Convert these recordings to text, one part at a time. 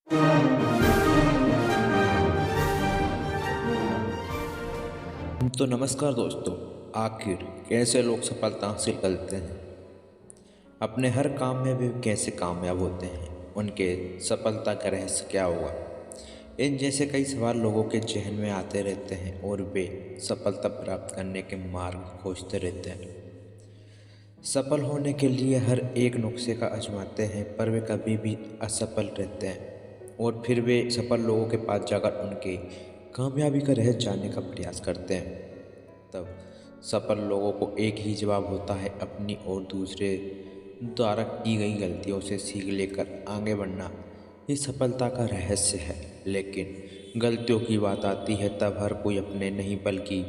तो नमस्कार दोस्तों। आखिर कैसे लोग सफलता हासिल करते हैं, अपने हर काम में भी कैसे कामयाब होते हैं, उनके सफलता का रहस्य क्या हुआ, इन जैसे कई सवाल लोगों के जहन में आते रहते हैं और वे सफलता प्राप्त करने के मार्ग खोजते रहते हैं। सफल होने के लिए हर एक नुस्खे का आजमाते हैं, पर वे कभी भी असफल रहते हैं और फिर वे सफल लोगों के पास जाकर उनके कामयाबी का रहस्य जानने का प्रयास करते हैं। तब सफल लोगों को एक ही जवाब होता है, अपनी और दूसरे द्वारा की गई गलतियों से सीख लेकर आगे बढ़ना ही सफलता का रहस्य है। लेकिन गलतियों की बात आती है तब हर कोई अपने नहीं बल्कि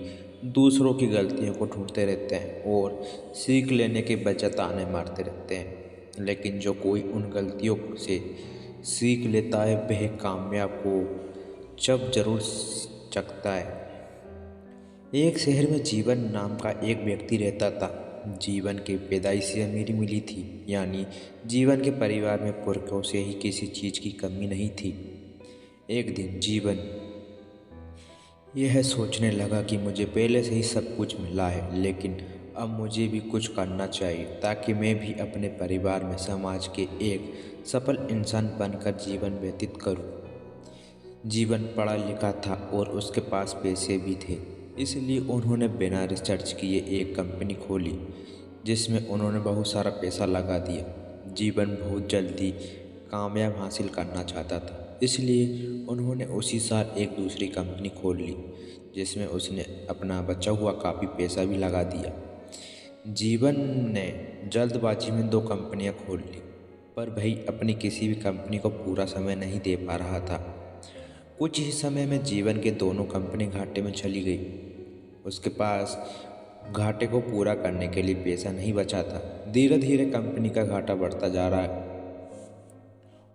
दूसरों की गलतियों को ढूंढते रहते हैं और सीख लेने के बजाय ताने मारते रहते हैं। लेकिन जो कोई उन गलतियों से सीख लेता है वह कामयाब को जब जरूर चखता है। एक शहर में जीवन नाम का एक व्यक्ति रहता था। जीवन की पैदाइशी अमीरी मिली थी, यानी जीवन के परिवार में पुरखों से ही किसी चीज़ की कमी नहीं थी। एक दिन जीवन यह सोचने लगा कि मुझे पहले से ही सब कुछ मिला है, लेकिन अब मुझे भी कुछ करना चाहिए ताकि मैं भी अपने परिवार में समाज के एक सफल इंसान बनकर जीवन व्यतीत करूं। जीवन पढ़ा लिखा था और उसके पास पैसे भी थे, इसलिए उन्होंने बिना रिसर्च किए एक कंपनी खोली जिसमें उन्होंने बहुत सारा पैसा लगा दिया। जीवन बहुत जल्दी कामयाब हासिल करना चाहता था, इसलिए उन्होंने उसी साल एक दूसरी कंपनी खोल ली जिसमें उसने अपना बचा हुआ काफ़ी पैसा भी लगा दिया। जीवन ने जल्दबाजी में दो कंपनियां खोल ली, पर भाई अपनी किसी भी कंपनी को पूरा समय नहीं दे पा रहा था। कुछ ही समय में जीवन के दोनों कंपनी घाटे में चली गई। उसके पास घाटे को पूरा करने के लिए पैसा नहीं बचा था। धीरे धीरे कंपनी का घाटा बढ़ता जा रहा है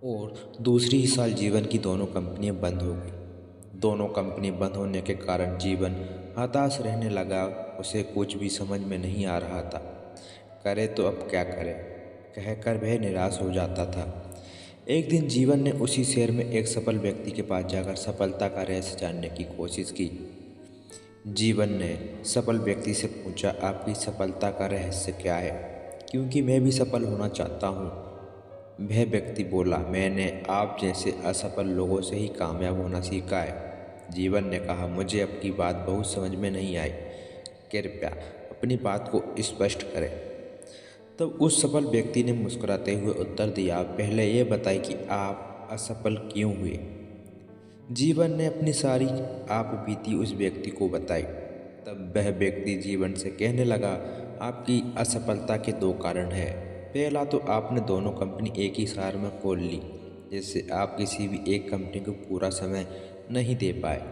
और दूसरी ही साल जीवन की दोनों कंपनियां बंद हो गई। दोनों कंपनी बंद होने के कारण जीवन हताश रहने लगा। उसे कुछ भी समझ में नहीं आ रहा था, करे तो अब क्या करे कहकर वह निराश हो जाता था। एक दिन जीवन ने उसी शहर में एक सफल व्यक्ति के पास जाकर सफलता का रहस्य जानने की कोशिश की। जीवन ने सफल व्यक्ति से पूछा, आपकी सफलता का रहस्य क्या है, क्योंकि मैं भी सफल होना चाहता हूँ। वह व्यक्ति बोला, मैंने आप जैसे असफल लोगों से ही कामयाब होना सीखा है। जीवन ने कहा, मुझे आपकी बात बहुत समझ में नहीं आई, कृपया अपनी बात को स्पष्ट करें। तब उस सफल व्यक्ति ने मुस्कुराते हुए उत्तर दिया, पहले ये बताएं कि आप असफल क्यों हुए। जीवन ने अपनी सारी आप बीती उस व्यक्ति को बताई। तब वह व्यक्ति जीवन से कहने लगा, आपकी असफलता के दो कारण हैं। पहला तो आपने दोनों कंपनी एक ही शहर में खोल ली, जिससे आप किसी भी एक कंपनी को पूरा समय नहीं दे पाए।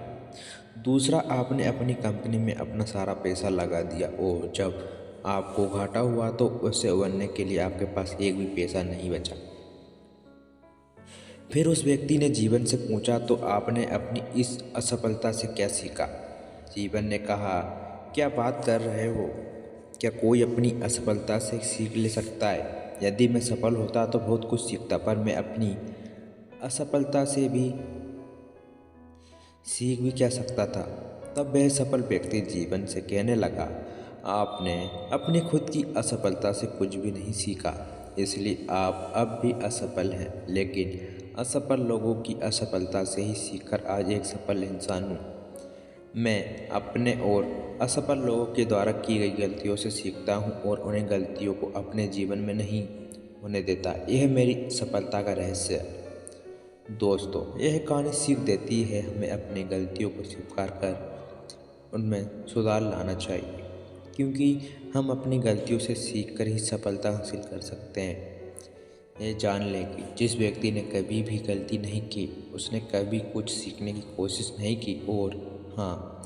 दूसरा, आपने अपनी कंपनी में अपना सारा पैसा लगा दिया और जब आपको घाटा हुआ तो उससे उबरने के लिए आपके पास एक भी पैसा नहीं बचा। फिर उस व्यक्ति ने जीवन से पूछा, तो आपने अपनी इस असफलता से क्या सीखा। जीवन ने कहा, क्या बात कर रहे हो, क्या कोई अपनी असफलता से सीख ले सकता है। यदि मैं सफल होता तो बहुत कुछ सीखता, पर मैं अपनी असफलता से भी सीख भी क्या सकता था। तब वह सफल व्यक्ति जीवन से कहने लगा, आपने अपनी खुद की असफलता से कुछ भी नहीं सीखा, इसलिए आप अब भी असफल हैं। लेकिन असफल लोगों की असफलता से ही सीखकर आज एक सफल इंसान हूँ। मैं अपने और असफल लोगों के द्वारा की गई गलतियों से सीखता हूँ और उन्हें गलतियों को अपने जीवन में नहीं होने देता। यह मेरी सफलता का रहस्य है। दोस्तों, यह कहानी सीख देती है हमें अपनी गलतियों को स्वीकार कर उनमें सुधार लाना चाहिए, क्योंकि हम अपनी गलतियों से सीखकर ही सफलता हासिल कर सकते हैं। ये जान लें कि जिस व्यक्ति ने कभी भी गलती नहीं की, उसने कभी कुछ सीखने की कोशिश नहीं की। और हाँ,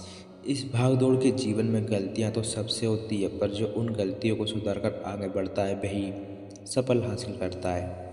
इस भागदौड़ के जीवन में गलतियाँ तो सबसे होती है, पर जो उन गलतियों को सुधार कर आगे बढ़ता है वही सफल हासिल करता है।